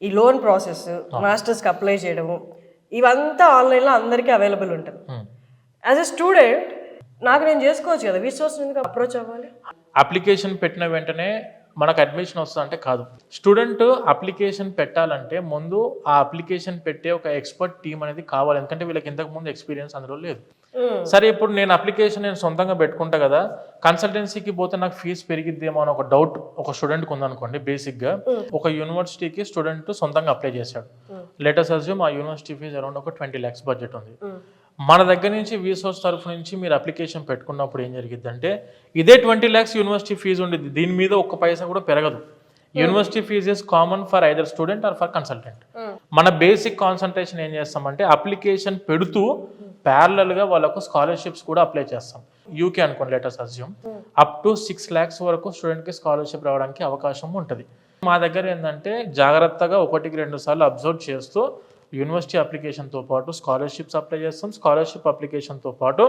ఈ loan process, మాస్టర్స్కి apply చేయడము, ఇవంతా ఆన్లైన్లో అందరికీ అవైలబుల్ ఉంటుంది. యాజ్ ఎ స్టూడెంట్ నాకు నేను చేసుకోవచ్చు కదా, రీసోర్స్ ఎందుకు అప్రోచ్ అవ్వాలి? అప్లికేషన్ పెట్టిన వెంటనే మనకు అడ్మిషన్ వస్తుంది అంటే కాదు. స్టూడెంట్ అప్లికేషన్ పెట్టాలంటే ముందు ఆ అప్లికేషన్ పెట్టే ఒక ఎక్స్పర్ట్ టీం అనేది కావాలి, ఎందుకంటే వీళ్ళకి ఇంతకు ముందు ఎక్స్పీరియన్స్ అందులో లేదు. సరే ఇప్పుడు నేను అప్లికేషన్ నేను సొంతంగా పెట్టుకుంటా కదా, కన్సల్టెన్సీకి పోతే నాకు ఫీజు పెరిగిద్దేమో అని ఒక డౌట్ ఒక స్టూడెంట్కి ఉందనుకోండి. బేసిక్గా ఒక యూనివర్సిటీకి స్టూడెంట్ సొంతంగా అప్లై చేశాడు. లెటర్స్ అజ్యూమ్ ఆ యూనివర్సిటీ ఫీజు అరౌండ్ ఒక 20 lakhs బడ్జెట్ ఉంది. మన దగ్గర నుంచి వీసోర్స్ తరఫు నుంచి మీరు అప్లికేషన్ పెట్టుకున్నప్పుడు ఏం జరిగిద్దంటే ఇదే 20 lakhs యూనివర్సిటీ ఫీజు ఉండేది, దీని మీద ఒక్క పైసా కూడా పెరగదు. University fees is common for either student or for consultant. మన బేసిక్ కాన్సన్ట్రేషన్ ఏం చేస్తామంటే అప్లికేషన్ పెడుతూ ప్యారలల్గా వాళ్ళకు స్కాలర్షిప్స్ కూడా అప్లై చేస్తాం. యూకే అనుకోండి, letters assume up to 6 lakhs వరకు స్టూడెంట్కి స్కాలర్షిప్ రావడానికి అవకాశం ఉంటుంది. మా దగ్గర ఏంటంటే జాగ్రత్తగా 1-2 సార్లు అబ్జర్వ్ చేస్తూ యూనివర్సిటీ అప్లికేషన్తో పాటు స్కాలర్షిప్స్ అప్లై చేస్తాం. స్కాలర్షిప్ అప్లికేషన్తో పాటు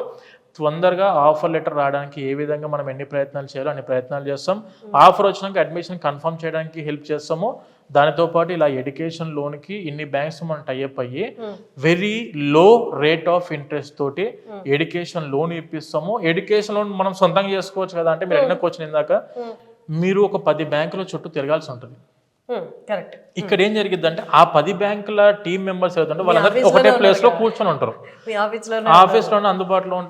తొందరగా ఆఫర్ లెటర్ రావడానికి ఏ విధంగా మనం ఎన్ని ప్రయత్నాలు చేయాలో అన్ని ప్రయత్నాలు చేస్తాం. ఆఫర్ వచ్చినాక అడ్మిషన్ కన్ఫర్మ్ చేయడానికి హెల్ప్ చేస్తాము. దానితో పాటు ఇలా ఎడ్యుకేషన్ లోన్కి ఇన్ని బ్యాంక్స్ మనం టైఅప్ అయ్యి very low rate of interest తోటి ఎడ్యుకేషన్ లోన్ ఇప్పిస్తాము. ఎడ్యుకేషన్ లోన్ మనం సొంతంగా చేసుకోవచ్చు కదా అంటే మీరు అడిగిన క్వశ్చన్ ఇందాక, మీరు ఒక 10 బ్యాంకుల చుట్టూ తిరగాల్సి ఉంటుంది. కరెక్ట్. ఇక్కడ ఏం జరిగిద్దంటే ఆ 10 బ్యాంకుల టీం మెంబర్స్ ఏదంటే వాళ్ళందరూ ఒకటే ప్లేస్ లో కూర్చొని ఉంటారు, ఆఫీస్లోనే అందుబాటులో ఉంటారు.